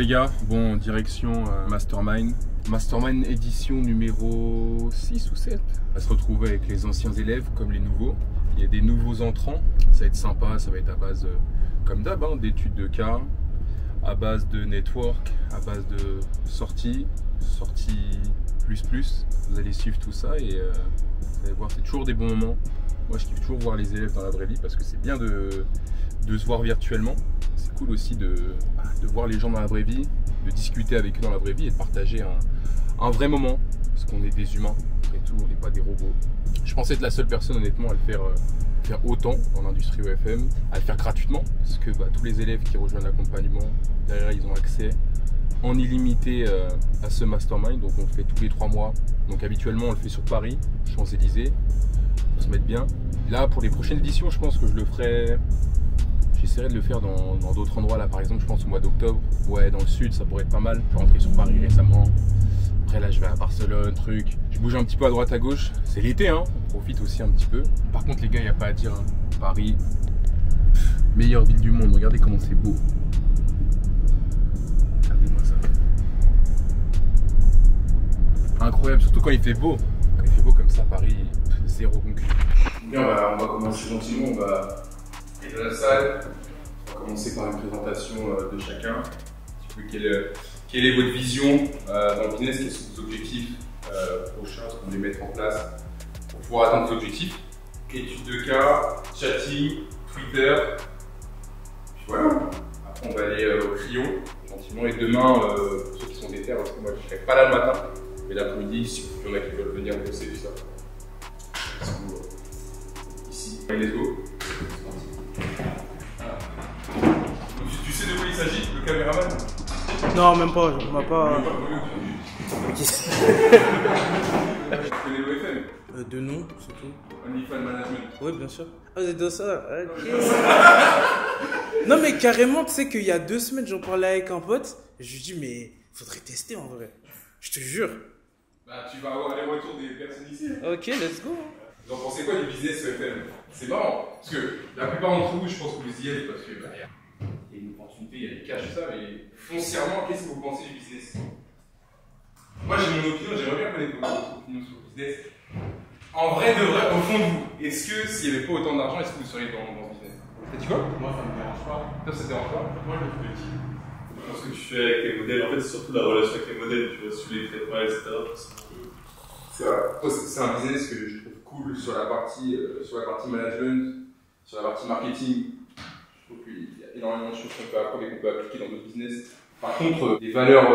gars, bon, direction Mastermind. Mastermind édition numéro 6 ou 7. On va se retrouver avec les anciens élèves comme les nouveaux. Il y a des nouveaux entrants, ça va être sympa, ça va être à base, comme d'hab, hein, d'études de cas, à base de network, à base de sorties plus. Vous allez suivre tout ça et vous allez voir, c'est toujours des bons moments. Moi, je kiffe toujours voir les élèves dans la vraie vie parce que c'est bien de se voir virtuellement. C'est cool aussi de voir les gens dans la vraie vie, de discuter avec eux dans la vraie vie et de partager un vrai moment. Parce qu'on est des humains, après tout, on n'est pas des robots. Je pensais être la seule personne honnêtement à le faire autant dans l'industrie OFM, à le faire gratuitement. Parce que tous les élèves qui rejoignent l'accompagnement, derrière ils ont accès en illimité à ce mastermind. Donc on le fait tous les 3 mois. Donc habituellement on le fait sur Paris, Champs-Élysées. Faut se mettre bien. Là pour les prochaines éditions, je pense que je le ferai. J'essaierai de le faire dans d'autres endroits. Là par exemple, je pense au mois d'octobre. Ouais, dans le sud, ça pourrait être pas mal. Je suis rentré sur Paris récemment. Après là, je vais à Barcelone, truc. Je bouge un petit peu à droite à gauche. C'est l'été, hein. On profite aussi un petit peu. Par contre, les gars, il n'y a pas à dire. Hein. Paris, meilleure ville du monde. Regardez comment c'est beau. Regardez-moi ça. Incroyable, surtout quand il fait beau. Quand il fait beau comme ça, Paris, zéro concurrent. Bien, on va commencer gentiment. On va aller dans la salle. On va commencer par une présentation de chacun. Un petit peu quelle est votre vision dans le business, quels sont vos objectifs prochains, ce qu'on voulait mettre en place pour pouvoir atteindre vos objectifs. Études de cas, chatting, Twitter. Puis voilà. Après, on va aller au crayon, gentiment. Et demain, pour ceux qui sont déter, parce que moi je ne serai pas là le matin, mais l'après-midi, si il y en a qui veulent venir bosser, tout ça. Ici, let's go. Tu sais de quoi il s'agit, le caméraman? Non, même pas, on m'a pas. Tu connais l'OFM? De nom, surtout. OnlyFans Management. Oui, bien sûr. Ah, vous êtes dans ça? Ok. Non, mais carrément, tu sais qu'il y a 2 semaines, j'en parlais avec un pote. Et je lui dis, mais faudrait tester en vrai. Je te jure. Tu vas avoir les retours des personnes ici. Ok, let's go. Vous en pensez quoi du business OFM? C'est marrant, parce que la plupart d'entre vous, je pense que vous y allez parce que il y a une opportunité, il y a des cash, ça, mais foncièrement, qu'est-ce que vous pensez du business? Moi j'ai mon opinion, j'aimerais bien connaître votre opinion sur le business. En vrai de vrai, au fond de vous, est-ce que s'il n'y avait pas autant d'argent, est-ce que vous seriez dans ce business? T'as dit quoi? Moi ça me dérange pas. Toi ça te dérange pas? Moi je le dis. Ce que tu fais avec les modèles, en fait c'est surtout la relation avec les modèles, tu vois, sur les traitements, etc. C'est vrai. C'est un business que je trouve cool sur la partie management, sur la partie marketing. Je trouve qu'il y a énormément de choses qu'on peut apprendre et qu'on peut appliquer dans d'autres business. Par contre, les valeurs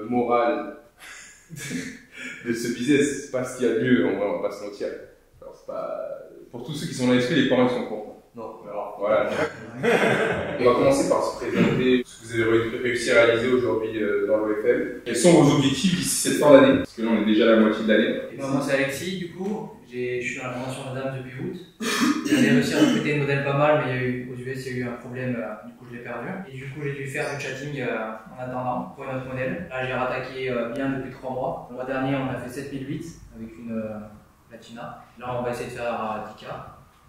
morales de ce business, c'est pas ce qu'il y a de mieux, on va pas se mentir. Alors, c'est pas... Pour tous ceux qui sont dans l'esprit, les parents ils sont contents. Non, alors voilà. On va commencer par se présenter ce que vous avez réussi à réaliser aujourd'hui dans l'OFM. Quels sont vos objectifs d'ici cette fin d'année? Parce que là on est déjà à la moitié de l'année. Moi c'est Alexis, du coup, je suis dans la formation Madame depuis août. J'avais réussi à recruter une modèle pas mal, mais aux US il y a eu un problème, du coup je l'ai perdu. Et du coup j'ai dû faire du chatting en attendant pour une autre modèle. Là j'ai rattaqué bien depuis 3 mois. Le mois dernier on a fait 7008 avec une Latina. Là on va essayer de faire 10K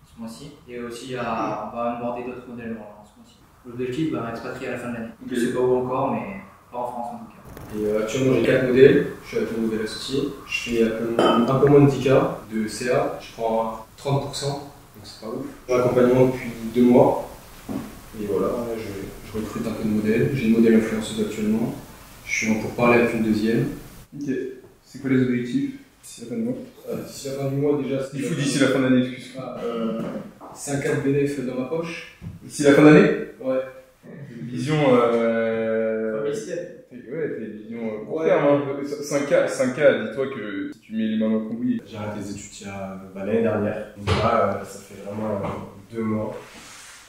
ce mois-ci. Et aussi on va aborder d'autres modèles en ce mois-ci. L'objectif va expatrier à la fin de l'année. Je ne sais pas où encore, mais pas en France en tout cas. Et actuellement j'ai 4 modèles, je suis avec mon modèle associé, je fais un peu moins de 10K de CA, je prends 30%, donc c'est pas ouf. J'ai un accompagnement depuis 2 mois, et voilà, je recrute un peu de modèles, j'ai une modèle influenceuse actuellement, je suis en pourparlers avec une deuxième. Ok, c'est quoi les objectifs d'ici la fin du mois? D'ici la fin du mois déjà, il faut d'ici la fin d'année, excuse-moi. 5K de bénéfices dans ma poche. D'ici la fin d'année? Ouais. Vision ouais, t'es vision court terme, hein. 5K, dis-toi que si tu mets les mains dans le cambouis. J'ai arrêté les études l'année dernière, donc là ça fait vraiment 2 mois.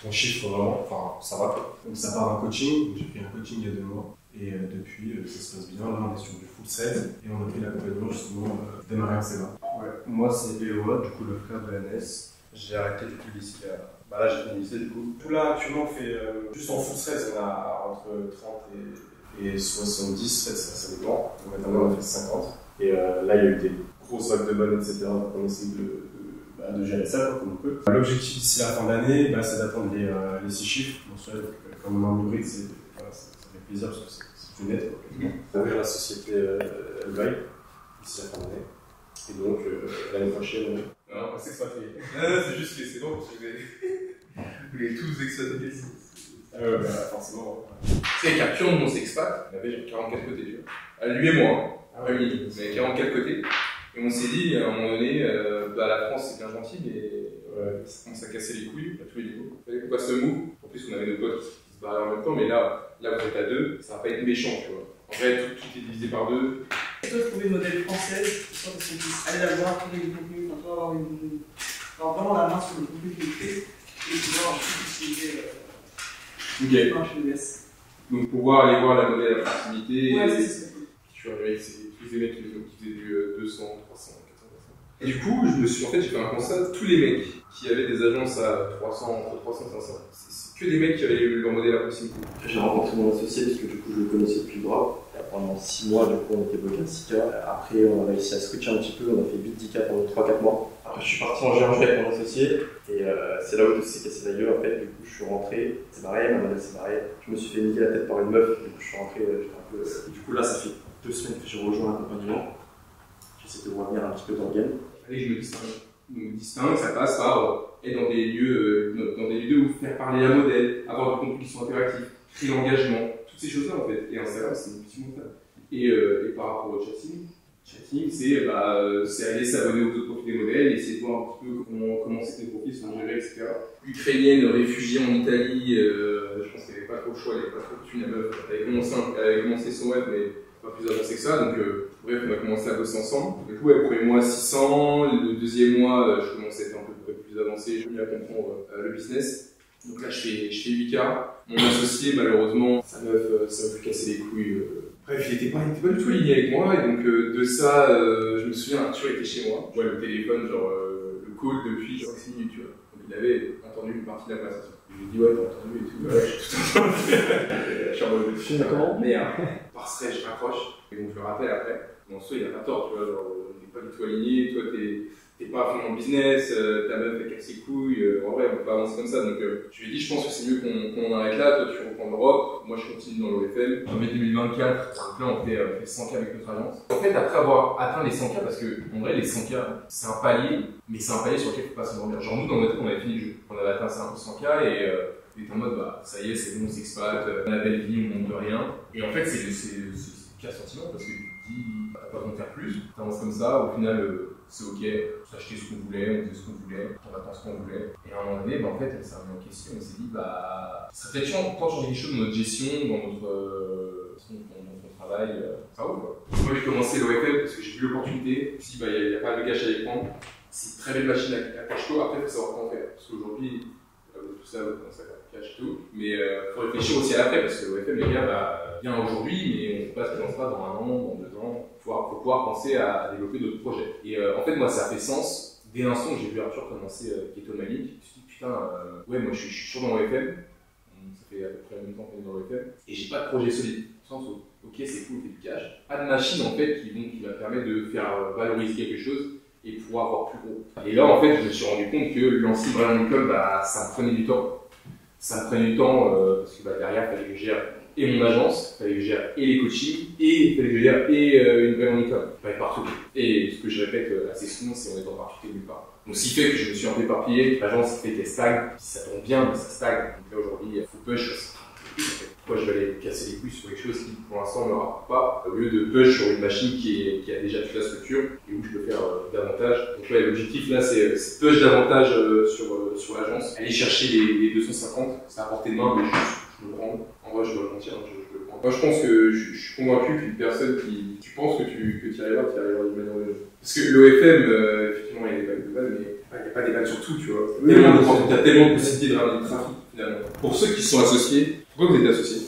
Ton chiffre vraiment, enfin ça va quoi. Donc ça part d'un coaching, donc j'ai pris un coaching il y a 2 mois. Et depuis ça se passe bien, là on est sur du full 16 et on a pris l'accompagnement justement démarrer en CEVA. Ouais. Moi c'est BOA, du coup le frère de NS. J'ai arrêté du coup le lycée. Là j'ai fini le lycée du coup. Tout là actuellement on fait juste en full 16, on a entre 30 et 70, en fait, ça dépend. Maintenant, on a fait 50. Et là, il y a eu des grosses vagues de balles, etc. Donc, on essaie de gérer ça comme on peut. L'objectif d'ici la fin d'année, c'est d'atteindre les 6 chiffres. Bon, comme on a un hybride, ça fait plaisir parce que net, pour ouvrir la société Elbaï d'ici la fin d'année. Et donc, l'année prochaine. Non, c'est que ça fait. C'est juste que c'est bon parce que vous voulez tous vous exploiter. Forcément. Tu sais, qu'à Pion, on s'expat, on avait genre 44 côtés, tu vois. Lui et moi, on avait 44 côtés. Et on s'est dit, à un moment donné, la France c'est bien gentil, mais on s'est cassé les couilles à tous les niveaux. Il fallait qu'on fasse le move. En plus, on avait nos potes qui se barraient en même temps, mais là vous êtes à deux, ça va pas être méchant, tu vois. En vrai, tout est divisé par deux. Toi, trouver une modèle française, histoire de qu'on puisse aller la voir, trouver du contenu, enfin, toi, avoir vraiment la main sur le contenu qu'il fait et pouvoir utiliser chez US. Donc pouvoir aller voir la modèle à proximité. Ouais, c'est ça. Je suis arrivé avec tous les mecs qui faisaient du 200, 300, 400. Et du coup, j'ai fait un constat, tous les mecs qui avaient des agences à 300, entre 300 et 500, c'est que des mecs qui avaient leur modèle à proximité. J'ai rencontré mon associé parce que du coup je le connaissais depuis le drop. Pendant 6 mois, du coup on était bloqué à 6K. Après on a réussi à switcher un petit peu, on a fait 8-10K pendant 3-4 mois. Après je suis parti en juin avec mon associé et c'est là où tout s'est cassé la gueule en fait. Du coup je suis rentré, c'est barré, ma modèle s'est barrée. Je me suis fait niquer la tête par une meuf, du coup je suis rentré, j'étais un peu... Et du coup là ça fait 2 semaines que j'ai rejoint l'accompagnement. J'essaie de revenir un petit peu dans le game. Et je me distingue, ça passe par être dans des lieux où faire parler la modèle, avoir du contenu qui sont interactifs, créer l'engagement, toutes ces choses-là en fait. Et Instagram, c'est une petite montagne. Et par rapport au chatting, c'est aller s'abonner aux autres profils des modèles, essayer de voir un petit peu comment ces profils sont gérés, etc. Ukrainienne, réfugiée en Italie, je pense qu'elle n'avait pas trop le choix, elle n'avait pas trop de thunes, la meuf. Elle avait commencé son web, mais pas plus avancé que ça, donc bref, on a commencé à bosser ensemble. Du coup, le premier mois 600, le deuxième mois, je commençais à être un peu plus avancé, je venais à comprendre le business. Donc là, je fais 8K. Mon associé, malheureusement, ça m'a fait casser les couilles. Bref, il était pas du tout aligné avec moi, et donc de ça, je me souviens, Arthur était chez moi. Je vois le téléphone, genre le call depuis genre 6 minutes, tu vois. Donc il avait entendu une partie de la conversation. Je lui ai dit, ouais, t'as entendu et tout. Ouais, j'ai tout entendu. Je suis en mode, comment merde. Par stress, je raccroche. Et donc je le rappelle après. Mon soi, il a pas tort, tu vois, genre, on n'est pas du tout aligné, toi, t'es pas à fond dans le business, ta meuf elle casse ses couilles, en vrai on peut pas avancer comme ça, donc je lui ai dit je pense que c'est mieux qu'on en arrête là, toi tu reprends l'Europe, moi je continue dans l'OFM. En mai 2024, donc là on fait 100K avec notre agence. En fait après avoir atteint les 100K, parce que en vrai les 100K c'est un palier, mais c'est un palier sur lequel il faut pas s'endormir. Genre nous dans notre tête on avait fini le jeu, on avait atteint 100K et on était en mode ça y est c'est bon on s'expate, on a la belle vie, on monte de rien. Et en fait c'est qu'un sentiment parce que tu te dis t'as pas besoin de faire plus, t'avances comme ça, au final c'est ok, on s'achetait ce qu'on voulait, on faisait ce qu'on voulait, on attend ce qu'on voulait. Et à un moment donné, en fait, on s'est remis en question, on s'est dit, ça serait peut-être temps de changer des choses dans notre gestion, dans notre travail, ça roule quoi. Moi j'ai commencé l'OFM parce que j'ai vu l'opportunité, si il n'y a pas de cash à y prendre, c'est une très belle machine à cash flow, après il faut savoir comment faire. Parce qu'aujourd'hui, tout ça, vous commencez à faire cash tout, mais il faut réfléchir aussi à l'après parce que l'OFM, les gars, bien aujourd'hui, mais on ne peut pas se lancer dans 1 an, dans 2 ans. Il faut pouvoir penser à développer d'autres projets. Et en fait, moi, ça a fait sens. Dès l'instant où j'ai vu Arthur commencer Keto Manic, je me suis dit, putain, ouais, moi, je suis toujours dans l'OFM. Ça fait à peu près le même temps qu'on est dans l'OFM. Et j'ai pas de projet solide. Dans le sens où, ok, c'est cool, c'est du cash. Pas de machine, en fait, qui va permettre de faire valoriser quelque chose et pouvoir avoir plus gros. Et là, en fait, je me suis rendu compte que lancer vraiment club, ça me prenait du temps. Ça me prenait du temps parce que derrière, il fallait que je gère et mon agence, il fallait que je gère et les coachings, et il fallait que je gère et une vraie handicap. Il fallait partout. Et ce que je répète assez souvent, c'est on est en partout nulle part. Donc ce qui fait que je me suis un peu éparpillé, l'agence fait qu'elle stagne, ça tombe bien, mais ça stagne. Donc là aujourd'hui, il faut push. Pourquoi je vais aller casser les couilles sur quelque chose qui pour l'instant ne me rapporte pas, au lieu de push sur une machine qui a déjà toute la structure et où je peux faire davantage. Donc ouais, l'objectif là c'est push davantage sur l'agence, aller chercher les 250, c'est à portée de main, mais je me rends. En vrai, je dois le mentir, je le prends. Moi, je pense que je suis convaincu qu'une personne qui pense que tu y arriveras d'une manière ou d'une autre. Parce que l'OFM, effectivement, il y a des vagues de balles, mais il n'y a pas des balles sur tout, tu vois. Il y a tellement de possibilités de ramener du trafic, finalement. Pour ceux qui sont associés, pourquoi vous êtes associés?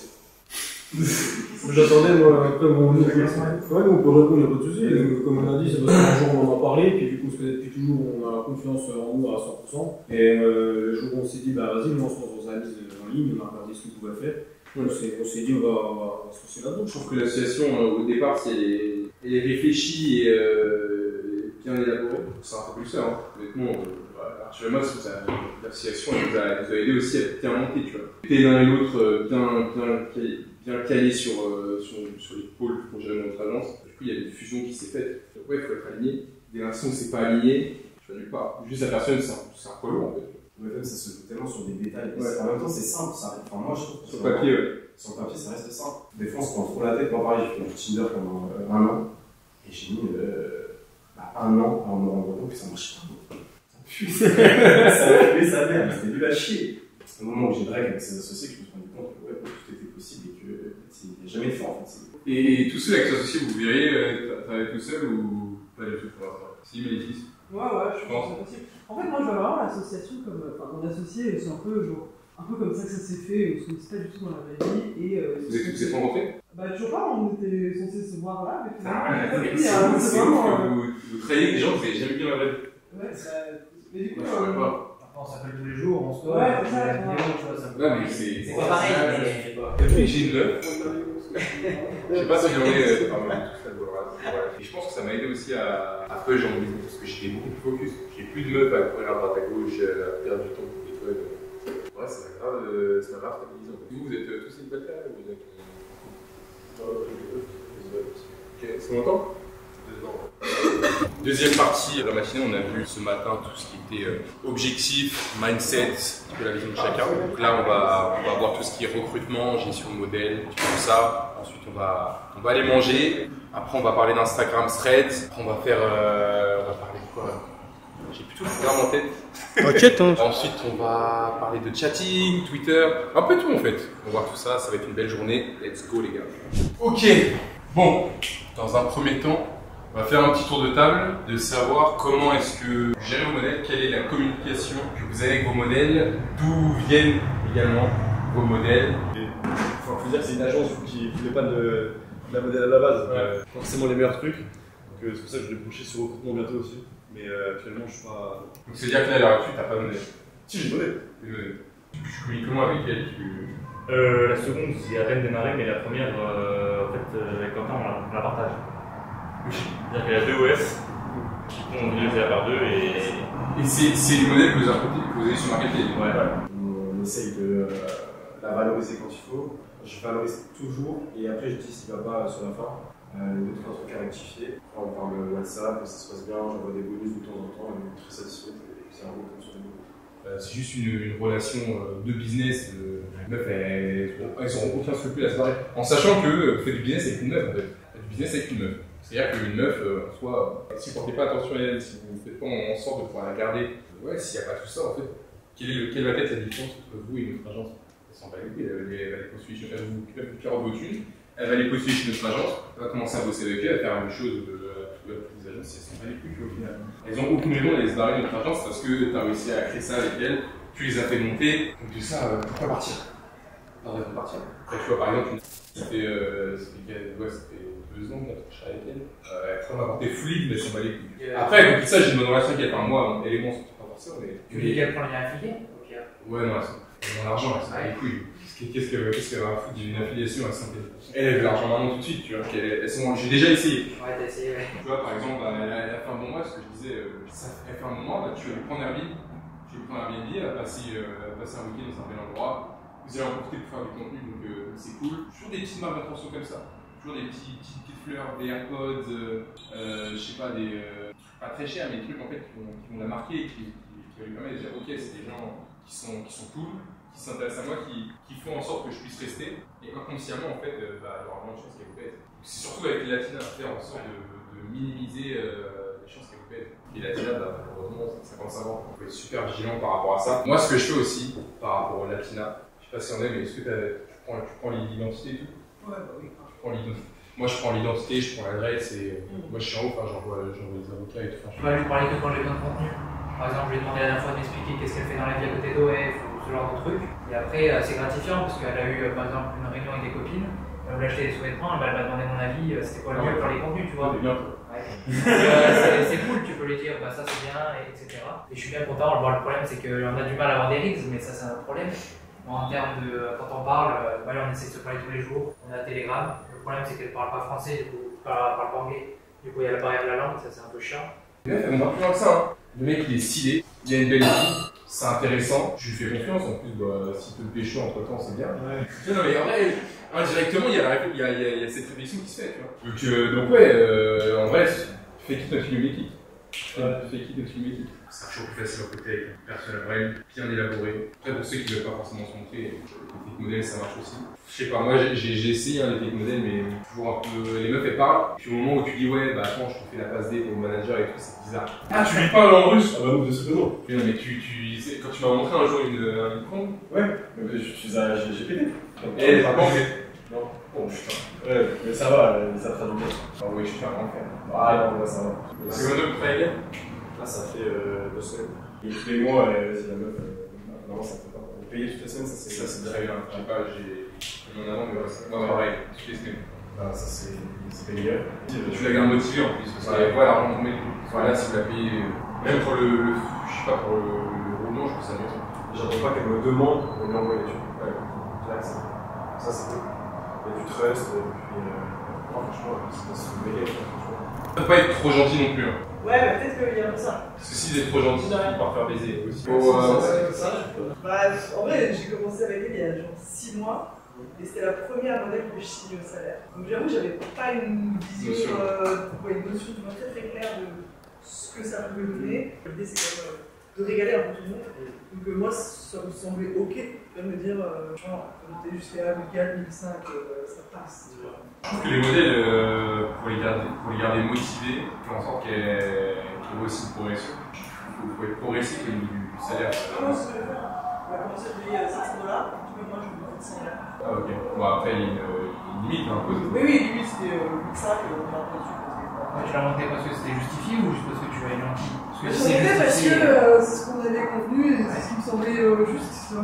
J'attendais, moi, après mon ouais, on peut répondre, il n'y a pas de souci. Comme on a dit, c'est parce qu'un jour on en a parlé, puis du coup, parce que depuis toujours, on a confiance en nous à 100%. Et le jour où on s'est dit, vas-y, nous on se lance dans la mise en ligne, on a regardé ce qu'on pouvait faire. On s'est dit, on va se lancer là-dedans. Je trouve que l'association, au départ, si elle est réfléchie et bien élaborée, c'est un peu plus ça. Hein. Honnêtement, Arthur et moi, l'association elle nous a aidé aussi à bien monter, tu vois. Et l'un et l'autre bien calé sur les pôles pour gérer notre agence. Du coup, il y a une fusion qui s'est faite. Donc, ouais, il faut être aligné. Dès l'instant où c'est pas aligné, je ne nulle part. Juste la personne, c'est un polo en fait. Ouais, même ça se fait tellement sur des détails. Ouais. En même temps, c'est simple. Ça... Enfin, moi, je trouve que Sur le papier, ouais. sur le papier, ça reste simple. Des fois, on se prend trop la tête. Moi, pareil, j'ai fait du Tinder pendant 1 an. Et j'ai mis 1 an avant de me rendre compte que ça marchait pas. Putain, ça fait sa merde, c'était nul à chier. Au moment où j'ai drague avec ses associés, que je me suis rendu compte que ouais, tout était possible et qu'il n'y a jamais de fin en fait. Et tout seul avec ses associés, vous verriez, travailler tout seul ou pas du tout pour l'instant? Si, Mélitis. Ouais, je pense que c'est possible. En fait, moi, je vois vraiment l'association comme. Enfin, mon associé, c'est un peu comme ça que ça s'est fait, on se connaissait pas du tout dans la vraie vie. Et, Vous êtes tous rencontrés? Bah, toujours pas, on était censés se voir là, mais C'est ouf que vous travaillez avec des gens que vous n'avez jamais vu dans la vraie vie. Ouais, mais du coup. Moi, je ne pas. Après, on s'appelle tous les jours, on se voit. Ouais, c'est ça. la vidéo, tu vois, ça me- Ouais, mais c'est pas pareil, mais je sais pas. J'ai une meuf. Je sais pas si j'en ai. Et je pense que ça m'a aidé aussi à peu, j'ai envie de dire, parce que j'étais beaucoup plus focus. J'ai plus de meufs à courir à droite à gauche, à perdre du temps pour des trucs. Ouais, ça m'a grave stabilisé. Vous êtes tous célibataires ou vous êtes. Ok, c'est longtemps? 2 ans. Deuxième partie de la matinée, on a vu ce matin tout ce qui était objectif, mindset, de la vision de chacun. Donc là, on va voir tout ce qui est recrutement, gestion de modèle, tout ça. Ensuite, on va aller manger. Après, on va parler d'Instagram Threads. Après, on va parler de quoi? J'ai plus tout le programme en tête. T'inquiète, hein. Ensuite, on va parler de chatting, Twitter, un peu tout en fait. On va voir tout ça, ça va être une belle journée. Let's go les gars. Ok, bon, dans un premier temps, on va faire un petit tour de table, de savoir comment est-ce que vous gérez vos modèles, quelle est la communication que vous avez avec vos modèles, d'où viennent également vos modèles. Il faut dire que c'est une agence qui ne fait pas de la modèle à la base, forcément les meilleurs trucs. Donc c'est pour ça que je vais boucher sur recrutement bientôt aussi. Mais actuellement, je suis pas. Donc c'est-à-dire que là, à l'heure actuelle, t'as pas de modèle. Si, j'ai donné. Tu communiques comment avec elle? La seconde, c'est à peine démarré, mais la première, en fait, avec Quentin, on la partage. C'est-à-dire qu'il y a 2 OS qui font diviser la part 2 et c'est le modèle que vous avez sur marketing. Ouais. On essaye de la valoriser quand il faut. Je valorise toujours et après je dis s'il ne va pas sur la fin. D'autres trucs à rectifier. On parle WhatsApp, ça se passe bien, j'envoie des bonus de temps en temps, elle est très satisfaite et c'est un bon comme sur les bonus. C'est juste une relation de business. Les meufs, elles n'auront aucun scrupule à se barrer. En sachant que vous faites du business avec une meuf en fait. Vous faites du business avec une meuf. C'est-à-dire qu'une meuf, en soi, si vous ne portez pas attention à elle, si vous ne faites pas en sorte de pouvoir la garder, ouais, s'il n'y a pas tout ça en fait, quelle va être la différence entre vous et notre agence? Elle s'en va les couilles, elle va les postuler chez vous, vos thunes. Elle va les poster chez notre agence, elle va commencer à bosser avec eux, à faire la même chose de toutes les agences, elles s'en va les couilles au final. Elles ont aucune raison d'aller se barrer de notre agence parce que tu as réussi à créer ça avec elles, tu les as fait monter, donc tout ça, pourquoi partir? Après, tu vois, par exemple, ça fait 2 ans que je suis avec elle. Elle m'a porté fluide, mais elle s'en va les couilles. Après, à côté de ça, j'ai une bonne relation avec elle. Enfin, moi, elle et moi, on ne pas forcément, mais. Tu veux dire qu'elle prend le lien affilié? Ouais, non, elle a l'argent, elle s'en va les couilles. Qu'est-ce qu'elle va foutre d'une affiliation à Synthé? Elle veut l'argent maintenant tout de suite, tu vois. J'ai déjà essayé. Ouais, t'as essayé, ouais. Tu vois, par exemple, elle a fait un bon mois, ce que je disais, elle fait un bon mois, tu vas lui prendre Airbnb. Tu lui prends Airbnb, elle va passer un week-end dans un bel endroit. Vous allez en profiter pour faire du contenu, donc c'est cool. Toujours des petites marques d'attention comme ça. Toujours des petites fleurs, des AirPods, je sais pas, des trucs pas très chers, mais des trucs en fait qui vont la marquer et qui vont lui permettre de dire ok, c'est des gens qui sont cool, qui s'intéressent à moi, qui font en sorte que je puisse rester. Et inconsciemment, en fait, il y aura vraiment de chances qu'elle vous pèse. C'est surtout avec les Latinas à faire en sorte de minimiser les chances qu'elle vous pèse. Les Latinas, malheureusement, ça commence à voir. Il faut être super vigilant par rapport à ça. Moi, ce que je fais aussi par rapport aux Latinas, je sais pas si on est, mais est-ce que tu prends l'identité et tout? Ouais, bah oui. Moi, je prends l'identité, je prends l'adresse et moi, je suis en haut, j'envoie les avocats et tout. Je lui parlais que quand j'ai besoin de contenu. Par exemple, je lui ai demandé la dernière fois de m'expliquer qu'est-ce qu'elle fait dans la vie à côté d'OF ou ce genre de truc. Et après, c'est gratifiant parce qu'elle a eu, par exemple, une réunion avec des copines. Elle voulait acheter des sous-vêtements, elle m'a demandé mon avis, c'était quoi le mieux pour les contenus, tu vois. C'est cool, tu peux lui dire, bah ça c'est bien, etc. Et je suis bien content. Bon, le problème, c'est qu'on a du mal à avoir des rigs, mais ça, c'est un autre problème. En termes de, quand on parle, on essaie de se parler tous les jours, on a Telegram. Le problème, c'est qu'elle ne parle pas français, du coup, elle parle pas anglais. Du coup, il y a la barrière de la langue, ça c'est un peu chiant. On va plus loin que ça, hein. Le mec, il est stylé, il a une belle vie, c'est intéressant, je lui fais confiance, en plus, bah, s'il peut le pécho entre temps, c'est bien. Non, mais en vrai, indirectement, il y a cette réflexion qui se fait, tu vois. Donc ouais, en vrai, fais quitte notre film équipe. Fais quitte notre film équipe. C'est toujours plus facile à côté avec une personne vraie, bien élaborée. Après, pour ceux qui ne veulent pas forcément se montrer, les techniques modèles, ça marche aussi. Je sais pas, moi j'ai essayé les techniques modèles, mais toujours un peu. Les meufs elles parlent, puis au moment où tu dis ouais, bah attends, je te fais la passe D pour le manager et tout, c'est bizarre. Ah, tu lui parles en russe? Ah bah non, c'est non. Non, mais quand tu m'as montré un jour une con. Ouais, mais j'ai pété. Et ça manque. Non. Oh putain. Ouais, mais ça va, ça traduit bien. Ah oui, je suis un enfer. Ah non, ça va. C'est combien de temps que tu travailles? Là, ça fait 2 semaines. Et tous les mois, vas-y, la meuf, non, ça fait pas. On paye toutes les semaines, ça c'est très bien. Je sais pas, j'ai mis en avant, mais moi pareil, toutes les semaines. Ah, ça c'est meilleur. Tu la gardes motivée en plus, parce que voilà, l'argent qu'on met, voilà, si vous la payez, même pour le je sais pas, pour le roulement, je trouve ça mieux. J'attends pas qu'elle me demande pour lui envoyer, tu vois. Ouais, ça c'est cool. Il y a du trust, et puis franchement, c'est une meilleure, franchement. Ça peut pas être trop gentil non plus. Hein. Ouais, bah peut-être qu'il y a un peu ça. Parce que si vous êtes trop gentil, il part faire baiser aussi. Bah, en vrai, j'ai commencé avec elle il y a genre 6 mois. Et c'était la première modèle que je signe au salaire. Donc j'avoue, j'avais pas une vision, une notion très très claire de ce que ça pouvait donner. L'idée c'est quand même de régaler un peu tout le monde. Donc moi, ça me semblait ok de me dire, genre, monter jusqu'à 1004, 1005, ça passe. Je trouve que les modèles, pour les garder motivés, faire en sorte qu'elles voient aussi une progression. Il faut être progressif au niveau du salaire. Comment est-ce que je vais faire? On va commencer à payer $500, moi je vais me faire 100 $. Ah ok. Bon après il y a une limite un peu. Oui, limite c'était 5 et on va pas dessus. Tu l'as monté parce que c'était justifié ou juste parce que tu vas être gentil? Parce que Je si c'est l'ai parce justifié. que c'est ce qu'on avait convenu et c'est ce qui me semblait juste.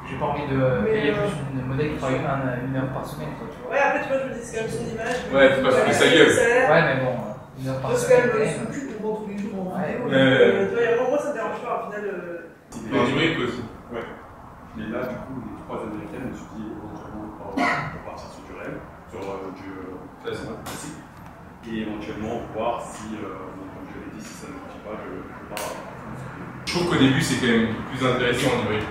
J'ai pas envie de payer plus une modèle qui travaille 1 heure par semaine. Quoi, tu vois. Ouais, après tu vois, je me dis c'est quand même son image. Ouais, faut pas se faire sa gueule. Ouais, mais bon, 1 heure par parce semaine. qu'elle se coupe pour vendre tous les jours en vidéo. Ouais. Tu vois, moi ça me dérange pas au final. Et du rythme aussi. Ouais. Et là, du coup, les 3 américaines, je me suis dit, éventuellement, on va partir sur du rêve, sur du classique. Et éventuellement, voir si, comme je l'ai dit, si ça ne marche pas, je pars. Je trouve qu'au début, c'est quand même plus intéressant en hybride.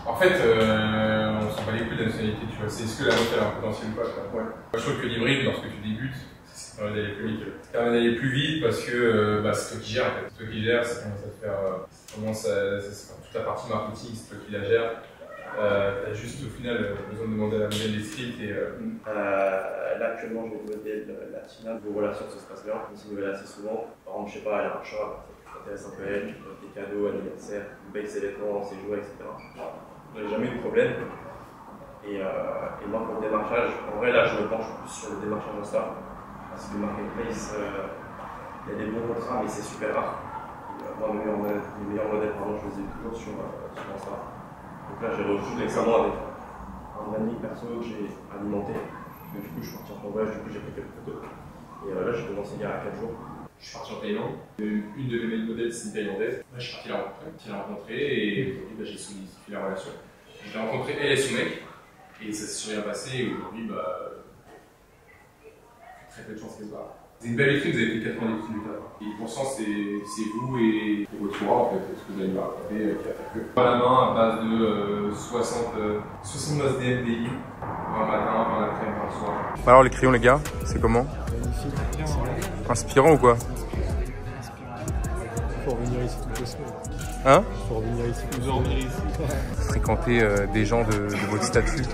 En fait, on s'en bat les couilles de la nationalité, tu vois. C'est est-ce que la meuf elle a un potentiel ou pas, quoi. Ouais. Moi, je trouve que l'hybride, lorsque tu débutes, ça permet d'aller plus vite. Ça permet d'aller plus vite parce que c'est toi qui gères, en fait. C'est toi qui gères, ça commence à te faire. Toute la partie marketing, c'est toi qui la gères. T'as juste au final besoin de demander à la modèle des scripts et. Là actuellement j'ai une modèle latina, vos relations ça se passe bien, on s'y nouvelle assez souvent. Par exemple, je sais pas, elle a un chat, ça t'intéresse un peu elle, des cadeaux, anniversaire, une belle ses vêtements, ses jouets, etc. On n'a jamais eu de problème. Et moi pour le démarchage, en vrai là je me penche plus sur le démarchage Insta. Parce que le marketplace, il y a des bons contrats mais c'est super rare. Moi mes meilleurs modèles, je les ai toujours sur Insta. Donc là, j'ai reçu récemment avec un ami perso que j'ai alimenté. Du coup, je suis parti en voyage, du coup, j'ai pris quelques photos. Et là, j'ai commencé il y a 4 jours. Je suis parti en Thaïlande. Une de mes modèles, c'est une Thaïlandaise. Là, je suis parti la rencontrer et aujourd'hui, j'ai solidifié la relation. Je l'ai rencontré, elle et son mec, et ça s'est super bien passé. Et aujourd'hui, très peu de chance qu'elle se barre. C'est une belle équipe, vous avez fait 4 ans d'études du taf. Et pourcent, c'est vous et votre tour en fait, ce que vous allez me raconter, qui a fait que. Pas la main à base de 70 DMDI, 20 matin, 20 l'après-midi, 20 le soir. Alors les crayons les gars, c'est comment? Inspirant ou quoi? Faut revenir ici toutes les semaines. Hein? Faut revenir ici toutes les semaines. Fréquenter des gens de votre statut.